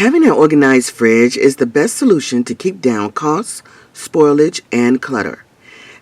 Having an organized fridge is the best solution to keep down costs, spoilage, and clutter.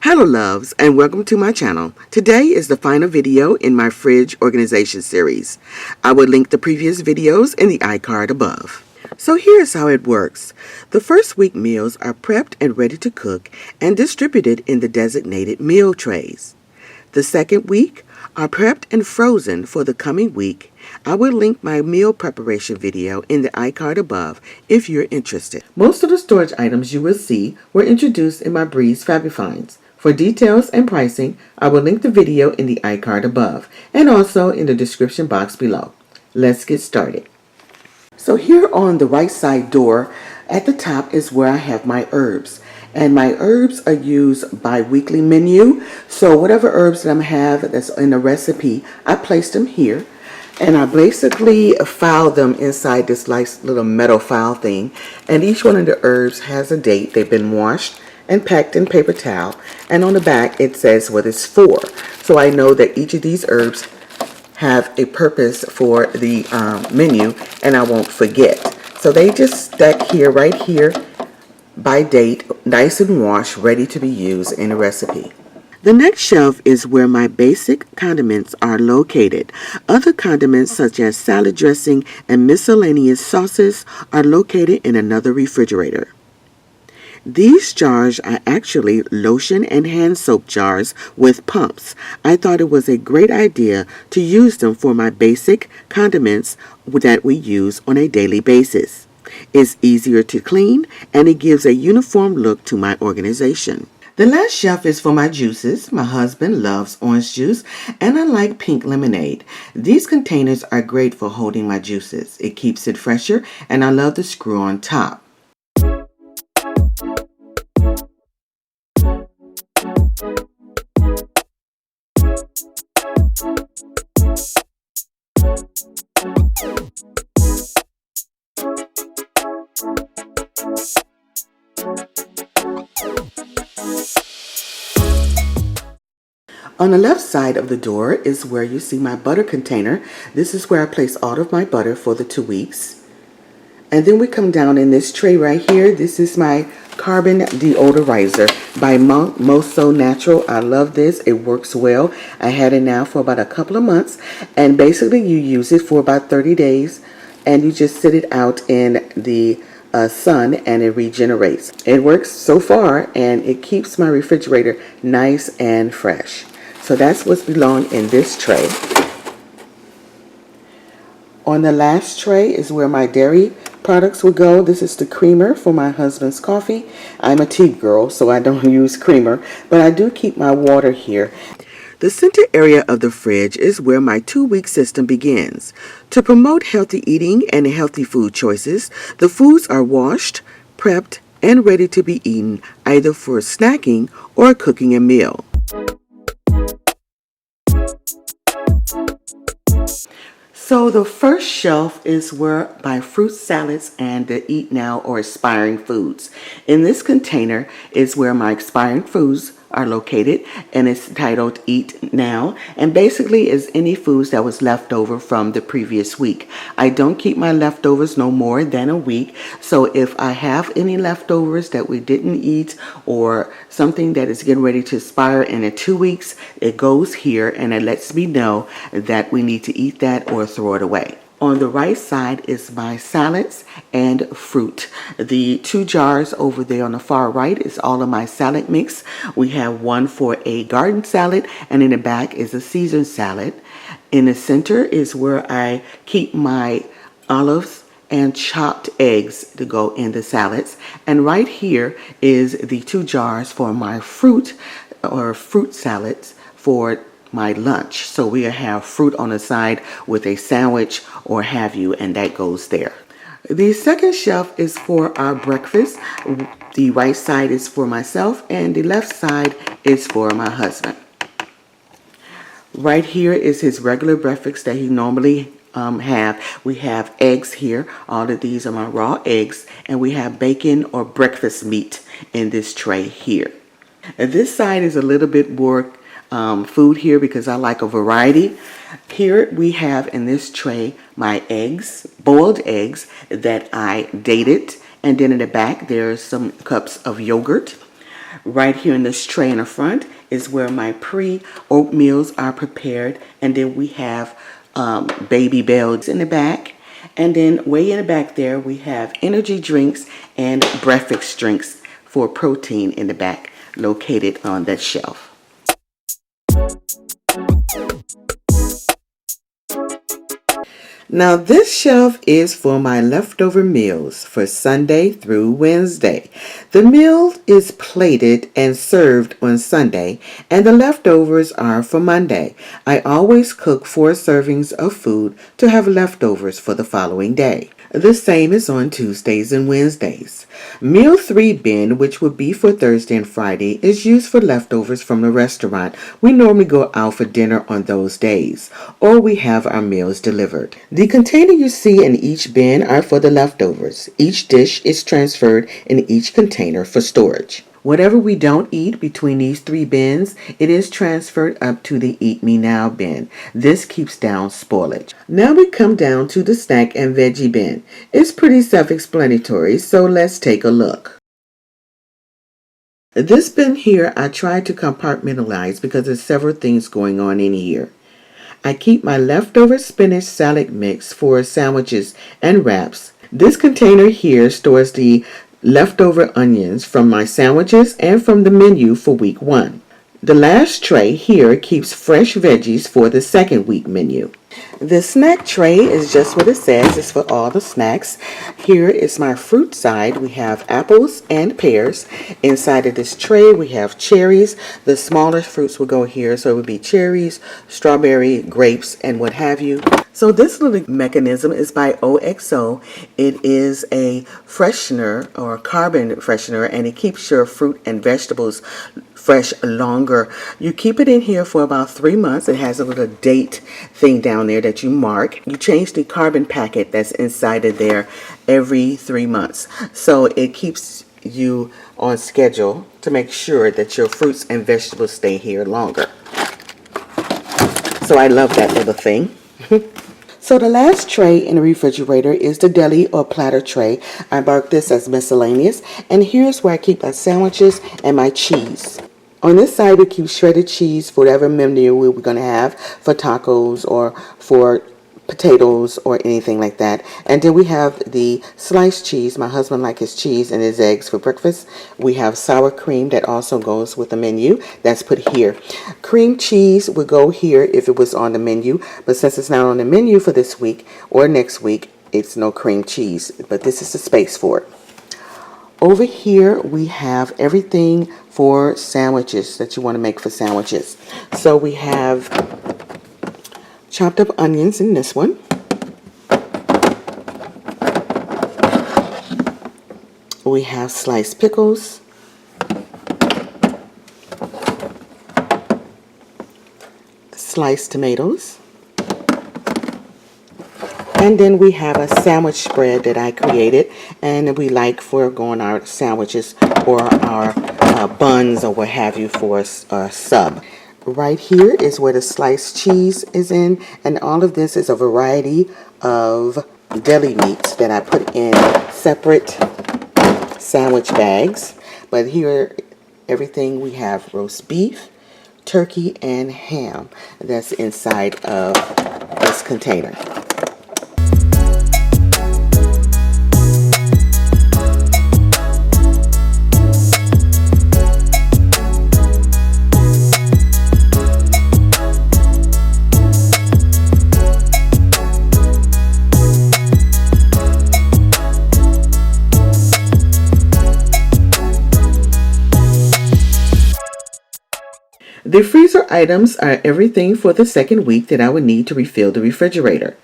Hello loves, and welcome to my channel. Today is the final video in my fridge organization series. I will link the previous videos in the iCard above. So here's how it works. The first week meals are prepped and ready to cook and distributed in the designated meal trays. The second week are prepped and frozen for the coming week. I will link my meal preparation video in the iCard above if you're interested. Most of the storage items you will see were introduced in my Breeze Fabrifinds. For details and pricing, I will link the video in the iCard above and also in the description box below. Let's get started. So here on the right side door at the top is where I have my herbs. And my herbs are used by weekly menu. So whatever herbs that I have that's in the recipe, I place them here. And I basically file them inside this nice little metal file thing. And each one of the herbs has a date. They've been washed and packed in paper towel. And on the back it says what it's for. So I know that each of these herbs have a purpose for the menu and I won't forget. So they just stack here, right here, by date, nice and washed, ready to be used in a recipe. The next shelf is where my basic condiments are located. Other condiments such as salad dressing and miscellaneous sauces are located in another refrigerator. These jars are actually lotion and hand soap jars with pumps. I thought it was a great idea to use them for my basic condiments that we use on a daily basis. It's easier to clean and it gives a uniform look to my organization. The last shelf is for my juices. My husband loves orange juice and I like pink lemonade. These containers are great for holding my juices. It keeps it fresher and I love the screw on top. On the left side of the door is where you see my butter container. This is where I place all of my butter for the 2 weeks. And then we come down in this tray right here. This is my carbon deodorizer by Moso Natural. I love this. It works well. I had it now for about a couple of months. And basically you use it for about 30 days. And you just sit it out in the sun and it regenerates. It works so far and it keeps my refrigerator nice and fresh. So that's what's belong in this tray. On the last tray is where my dairy products will go. This is the creamer for my husband's coffee. I'm a tea girl, so I don't use creamer, but I do keep my water here. The center area of the fridge is where my 2-week system begins. To promote healthy eating and healthy food choices, the foods are washed, prepped, and ready to be eaten either for snacking or cooking a meal. So the first shelf is where my fruit salads and the eat now or expiring foods. In this container is where my expiring foods are located and it's titled Eat Now, and basically is any foods that was left over from the previous week. I don't keep my leftovers no more than a week, so if I have any leftovers that we didn't eat or something that is getting ready to expire in 2 weeks, it goes here and it lets me know that we need to eat that or throw it away. On the right side is my salads and fruit. The 2 jars over there on the far right is all of my salad mix. We have one for a garden salad and in the back is a Caesar salad. In the center is where I keep my olives and chopped eggs to go in the salads. And right here is the 2 jars for my fruit or fruit salads for my lunch. So we have fruit on the side with a sandwich or have you, and that goes there. The second shelf is for our breakfast. The right side is for myself and the left side is for my husband. Right here is his regular breakfast that he normally have. We have eggs here. All of these are my raw eggs, and we have bacon or breakfast meat in this tray here. And this side is a little bit more food here because I like a variety. Here we have in this tray my eggs, boiled eggs that I dated. And then in the back there's some cups of yogurt. Right here in this tray in the front is where my pre-oatmeals are prepared. And then we have baby bells in the back. And then way in the back there we have energy drinks and breakfast drinks for protein in the back, located on that shelf. Now this shelf is for my leftover meals for Sunday through Wednesday. The meal is plated and served on Sunday, and the leftovers are for Monday. I always cook 4 servings of food to have leftovers for the following day. The same is on Tuesdays and Wednesdays. Meal 3 bin, which would be for Thursday and Friday, is used for leftovers from the restaurant. We normally go out for dinner on those days, or we have our meals delivered. The container you see in each bin are for the leftovers. Each dish is transferred in each container for storage. Whatever we don't eat between these 3 bins, it is transferred up to the Eat Me Now bin. This keeps down spoilage. Now we come down to the snack and veggie bin. It's pretty self-explanatory, so let's take a look. This bin here I tried to compartmentalize because there's several things going on in here. I keep my leftover spinach salad mix for sandwiches and wraps. This container here stores the leftover onions from my sandwiches and from the menu for week 1. The last tray here keeps fresh veggies for the second week menu. The snack tray is just what it says. It's for all the snacks. Here is my fruit side. We have apples and pears. Inside of this tray we have cherries. The smaller fruits will go here, so it would be cherries, strawberry, grapes, and what have you. So this little mechanism is by OXO. It is a freshener or carbon freshener, and it keeps your fruit and vegetables fresh longer. You keep it in here for about 3 months. It has a little date thing down there that you mark. You change the carbon packet that's inside of there every 3 months. So it keeps you on schedule to make sure that your fruits and vegetables stay here longer. So I love that little thing. So the last tray in the refrigerator is the deli or platter tray. I marked this as miscellaneous, and here's where I keep my sandwiches and my cheese. On this side we keep shredded cheese for whatever menu we're going to have for tacos or for potatoes or anything like that. And then we have the sliced cheese. My husband likes his cheese and his eggs for breakfast. We have sour cream that also goes with the menu. That's put here. Cream cheese would go here if it was on the menu, but since it's not on the menu for this week or next week, it's no cream cheese, but this is the space for it. Over here we have everything for sandwiches that you want to make for sandwiches. So we have chopped up onions in this one. We have sliced pickles. Sliced tomatoes. And then we have a sandwich spread that I created and we like for going our sandwiches or our buns or what have you for a sub. Right here is where the sliced cheese is in, and all of this is a variety of deli meats that I put in separate sandwich bags. But here, everything we have roast beef, turkey, and ham that's inside of this container. The freezer items are everything for the second week that I would need to refill the refrigerator.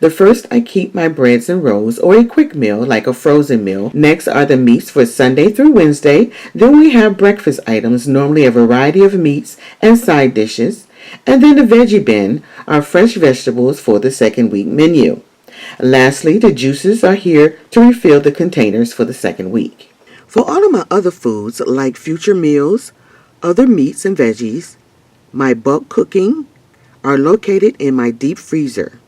The first, I keep my breads and rolls or a quick meal like a frozen meal. Next are the meats for Sunday through Wednesday. Then we have breakfast items, normally a variety of meats and side dishes. And then the veggie bin are fresh vegetables for the second week menu. Lastly, the juices are here to refill the containers for the second week. For all of my other foods like future meals, other meats and veggies, My bulk cooking are located in my deep freezer,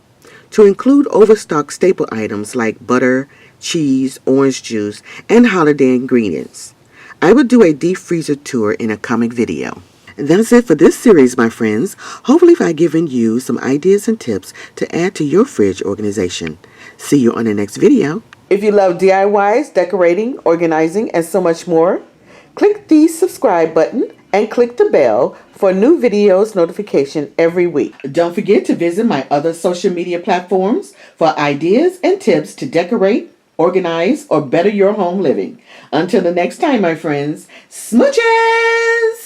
to include overstocked staple items like butter, cheese, orange juice, and holiday ingredients. I will do a deep freezer tour in a coming video. That's it for this series, my friends. Hopefully I've given you some ideas and tips to add to your fridge organization. See you on the next video. If you love DIYs, decorating, organizing, and so much more, click the subscribe button and click the bell for new videos notification every week. Don't forget to visit my other social media platforms for ideas and tips to decorate, organize, or better your home living. Until the next time, my friends, smooches!